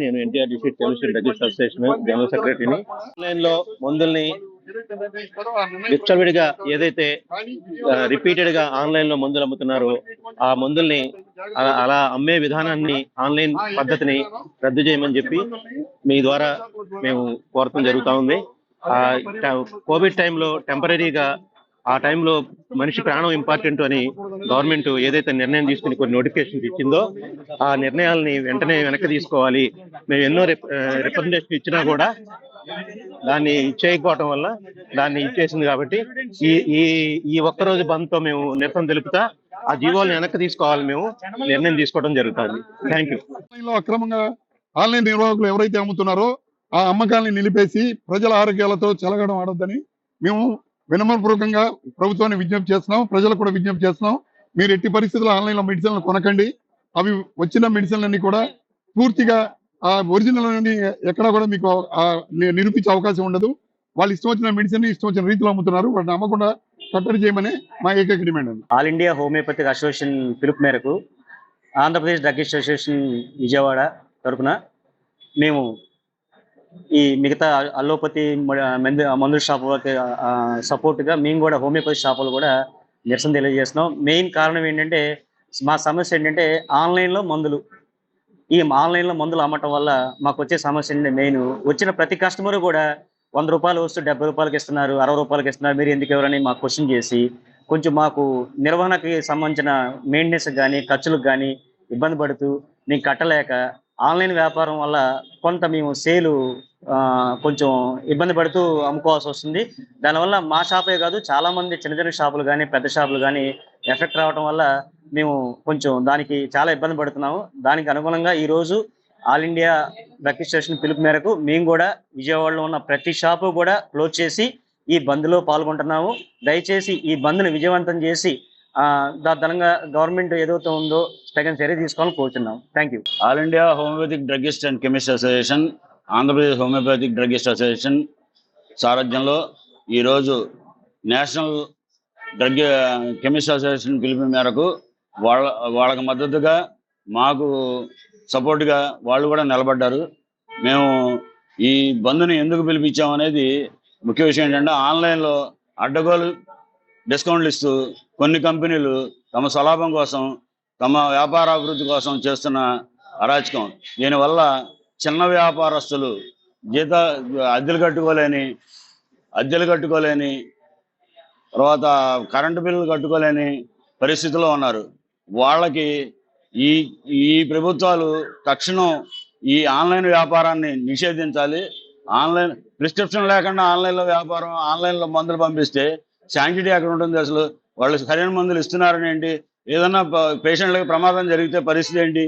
నేను NTR district chemistry drugs association general సెక్రటరీని. Online లో మందుల్ని విచ్చలవిడిగా ఏదైతే రిపీటెడ్ గా ఆన్లైన్ లో మందులు అమ్ముతున్నారో ఆ మందుల్ని అలా అమ్మే విధానాన్ని, ఆన్లైన్ పద్ధతిని రద్దు చేయమని చెప్పి మీ ద్వారా మేము కోరటం జరుగుతా ఉంది. కోవిడ్ టైంలో టెంపరీగా ఆ టైంలో మనిషి ప్రాణం ఇంపార్టెంట్ అని గవర్నమెంట్ ఏదైతే నిర్ణయం తీసుకుని కొన్ని నోటిఫికేషన్స్ ఇచ్చిందో ఆ నిర్ణయాలని వెంటనే వెనక్కి తీసుకోవాలి. మేము ఎన్నో రిప్రజెంటేషన్ ఇచ్చినా కూడా దాన్ని ఇచ్చేయకపోవటం వల్ల దాన్ని ఇచ్చేసింది. కాబట్టి ఈ ఈ ఈ ఒక్కరోజు బంద్ తో మేము నిరసన తెలుపుతా ఆ జీవోల్ని వెనక్కి తీసుకోవాలి మేము నిర్ణయం తీసుకోవడం జరుగుతుంది. Thank you. అక్రమంగా ఆన్లైన్ నిర్వాహకులు ఎవరైతే అమ్ముతున్నారో ఆ అమ్మకాలని నిలిపేసి ప్రజల ఆరోగ్యాలతో చెలగడం ఆడొద్దని మేము వినమ్రపూర్వకంగా ప్రభుత్వాన్ని విజ్ఞప్తి చేస్తున్నాం. ప్రజలకు కూడా విజ్ఞప్తి చేస్తున్నాం. మీరు ఎట్టి పరిస్థితుల్లో ఆన్లైన్లో మెడిసిన్లు కొనకండి. అవి వచ్చిన మెడిసిన్లన్నీ కూడా పూర్తిగా ఆ ఒరిజినల్ నుండి ఎక్కడా కూడా మీకు నిరూపించే అవకాశం ఉండదు. వాళ్ళు ఇష్టం వచ్చిన మెడిసిన్ ఇష్టం వచ్చిన రీతిలో అమ్ముతున్నారు. వాటిని అమ్మకుండా కట్టడి చేయమని మా ఏకైక డిమాండ్ అండి. ఆల్ ఇండియా హోమియోపతిక్ అసోసియేషన్ పిలుపు మేరకు ఆంధ్రప్రదేశ్ డ్రగ్స్ అసోసియేషన్ విజయవాడ తరఫున మేము ఈ మిగతా అల్లోపతి మందుల షాపులకి సపోర్ట్గా మేము కూడా హోమియోపతి షాపులు కూడా నిరసన తెలియజేస్తున్నాం. మెయిన్ కారణం ఏంటంటే మా సమస్య ఏంటంటే ఆన్లైన్లో మందులు అమ్మటం వల్ల మాకు వచ్చే సమస్య ఏంటంటే మెయిన్ వచ్చిన ప్రతి కస్టమర్ కూడా 100 రూపాయలు వస్తూ 70 రూపాయలకి ఇస్తున్నారు, 60 రూపాయలకి ఇస్తున్నారు, మీరు ఎందుకు ఎవరని మాకు క్వశ్చన్ చేసి కొంచెం మాకు నిర్వహణకి సంబంధించిన మెయింటెనెన్స్ కానీ ఖర్చులకు కానీ ఇబ్బంది పడుతూ నేను కట్టలేక ఆన్లైన్ వ్యాపారం వల్ల కొంత మేము సేలు కొంచెం ఇబ్బంది పడుతూ అమ్ముకోవాల్సి వస్తుంది. దానివల్ల మా షాపే కాదు చాలా మంది చిన్న చిన్న షాపులు కానీ పెద్ద షాపులు కానీ ఎఫెక్ట్ రావడం వల్ల మేము కొంచెం దానికి చాలా ఇబ్బంది పడుతున్నాము. దానికి అనుగుణంగా ఈరోజు ఆల్ ఇండియా డ్రగ్స్ అసోసియేషన్ పిలుపు మేరకు మేము కూడా విజయవాడలో ఉన్న ప్రతి షాపు కూడా క్లోజ్ చేసి ఈ బంద్లో పాల్గొంటున్నాము. దయచేసి ఈ బంద్ను విజయవంతం చేసి దానంగా గవర్నమెంట్ ఏదైతే ఉందో తగిన చర్య తీసుకోవాలని కోరుతున్నాం. Thank you. All India homoeopathic druggist and chemist association, Andhra Pradesh homoeopathic druggist association సారథ్యంలో ఈరోజు నేషనల్ డ్రగ్ కెమిస్ట్ అసోసియేషన్ పిలుపు మేరకు వాళ్ళకి మద్దతుగా మాకు సపోర్ట్గా వాళ్ళు కూడా నిలబడ్డారు. మేము ఈ బంద్ని ఎందుకు పిలిపించామనేది ముఖ్య విషయం ఏంటంటే ఆన్లైన్లో అడ్డగోలు డిస్కౌంట్లు ఇస్తూ కొన్ని కంపెనీలు తమ స్వలాభం కోసం, తమ వ్యాపారాభివృద్ధి కోసం చేస్తున్న అరాచకం. దీనివల్ల చిన్న వ్యాపారస్తులు అద్దెలు కట్టుకోలేని తర్వాత కరెంటు బిల్లులు కట్టుకోలేని పరిస్థితిలో ఉన్నారు. వాళ్ళకి ఈ ప్రభుత్వాలు తక్షణం ఈ ఆన్లైన్ వ్యాపారాన్ని నిషేధించాలి. ఆన్లైన్ ప్రిస్క్రిప్షన్ లేకుండా ఆన్లైన్లో వ్యాపారం, ఆన్లైన్లో మందులు పంపిస్తే శాంక్టిటీ ఎక్కడ ఉంటుంది? అసలు వాళ్ళు సరైన మందులు ఇస్తున్నారని ఏంటి? ఏదన్నా పేషెంట్లకు ప్రమాదం జరిగితే పరిస్థితి ఏంటి?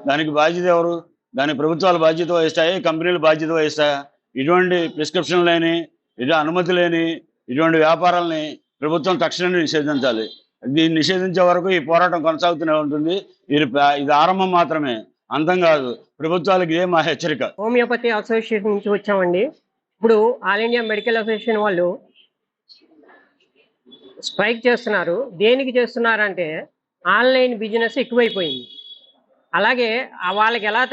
దానికి బాధ్యత ఎవరు? దానికి ప్రభుత్వాలు బాధ్యత వహిస్తాయి, కంపెనీలు బాధ్యత వహిస్తాయి. ఇటువంటి ప్రిస్క్రిప్షన్ లేని, అనుమతి లేని ఇటువంటి వ్యాపారాలని ప్రభుత్వం తక్షణమే నిషేధించాలి. దీన్ని నిషేధించే వరకు ఈ పోరాటం కొనసాగుతూనే ఉంటుంది. ఇది ఆరంభం మాత్రమే, అంతం కాదు. ప్రభుత్వాలకు ఇదే మా హెచ్చరిక. హోమియోపతి అసోసియేషన్ నుంచి వచ్చామండి. ఇప్పుడు ఆల్ ఇండియా మెడికల్ అసోసియేషన్ వాళ్ళు స్ట్రైక్ చేస్తున్నారు. దేనికి చేస్తున్నారంటే ఆన్లైన్ బిజినెస్ ఎక్కువైపోయింది. అలాగే వాళ్ళకి ఎలా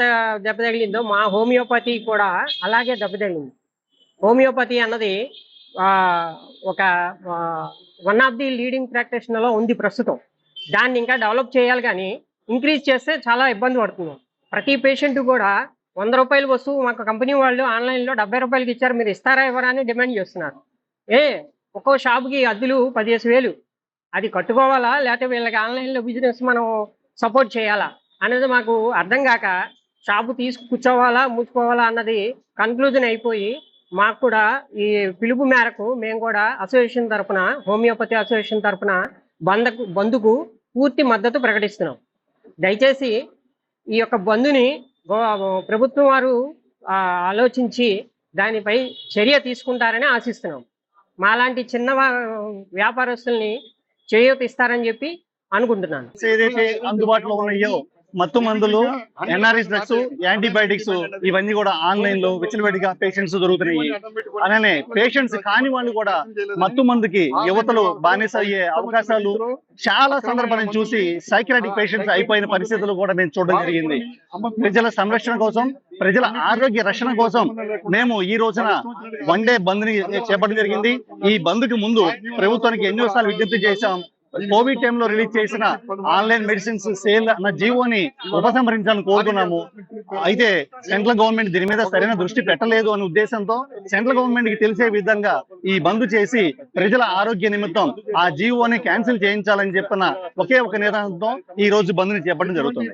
దెబ్బతగిలిందో మా హోమియోపతి కూడా అలాగే దెబ్బతగిలింది. హోమియోపతి అన్నది ఒక వన్ ఆఫ్ ది లీడింగ్ ప్రాక్టీషనర్లో ఉంది ప్రస్తుతం. దాన్ని ఇంకా డెవలప్ చేయాలి, కానీ ఇంక్రీజ్ చేస్తే చాలా ఇబ్బంది పడుతున్నాం. ప్రతి పేషెంట్ కూడా 100 రూపాయల వస్తువు మాకు కంపెనీ వాళ్ళు ఆన్లైన్లో 70 రూపాయలకి ఇచ్చారు, మీరు ఇస్తారా ఇవ్వరా అని డిమాండ్ చేస్తున్నారు. ఒక్కో షాపుకి అద్దెలు 15,000. అది కట్టుకోవాలా లేకపోతే వీళ్ళకి ఆన్లైన్లో బిజినెస్ మనం సపోర్ట్ చేయాలా అనేది మాకు అర్థం కాక షాపు కూర్చోవాలా మూసుకోవాలా అన్నది కన్క్లూజన్ అయిపోయి మాకు కూడా ఈ పిలుపు మేరకు మేము కూడా అసోసియేషన్ తరఫున, హోమియోపతి అసోసియేషన్ తరఫున బంద్కు పూర్తి మద్దతు ప్రకటిస్తున్నాం. దయచేసి ఈ యొక్క బంద్ని ప్రభుత్వం వారు ఆలోచించి దానిపై చర్య తీసుకుంటారని ఆశిస్తున్నాం. మాలాంటి చిన్న వ్యాపారస్తుల్ని చేయూత ఇస్తారని చెప్పి అనుకుంటున్నాను. ఏదైతే అందుబాటులో ఉన్నాయో మత్తు మందులు, ఎన్ఆర్ఎస్ డ్రగ్స్, యాంటీబయాటిక్స్ ఇవన్నీ కూడా ఆన్లైన్ లో విచ్చలవిడిగా పేషెంట్స్ దొరుకుతున్నాయి. అలానే పేషెంట్స్ కాని వాళ్ళు కూడా మత్తు మందుకి యువతలు బానిస అయ్యే అవకాశాలు చాలా సందర్భాలను చూసి సైకియాట్రిక్ పేషెంట్స్ అయిపోయిన పరిస్థితులు కూడా మేము చూడడం జరిగింది. ప్రజల సంరక్షణ కోసం, ప్రజల ఆరోగ్య రక్షణ కోసం మేము ఈ రోజున వన్ డే బంద్ ని చేపట్టడం జరిగింది. ఈ బంద్ కి ముందు ప్రభుత్వానికి ఎన్నోసార్లు విజ్ఞప్తి చేశాం. కోవిడ్ టైంలో రిలీజ్ చేసిన ఆన్లైన్ మెడిసిన్స్ సేల్ అన్న జీవోని ఉపసంహరించాలని కోరుతున్నాము. అయితే సెంట్రల్ గవర్నమెంట్ దీని మీద సరైన దృష్టి పెట్టలేదు అనే ఉద్దేశంతో సెంట్రల్ గవర్నమెంట్ కి తెలిసే విధంగా ఈ బంద్ చేసి ప్రజల ఆరోగ్య నిమిత్తం ఆ జీవోని క్యాన్సిల్ చేయించాలని చెప్పిన ఒకే ఒక నిదానంతో ఈ రోజు బంద్ ని చేపట్టడం జరుగుతుంది.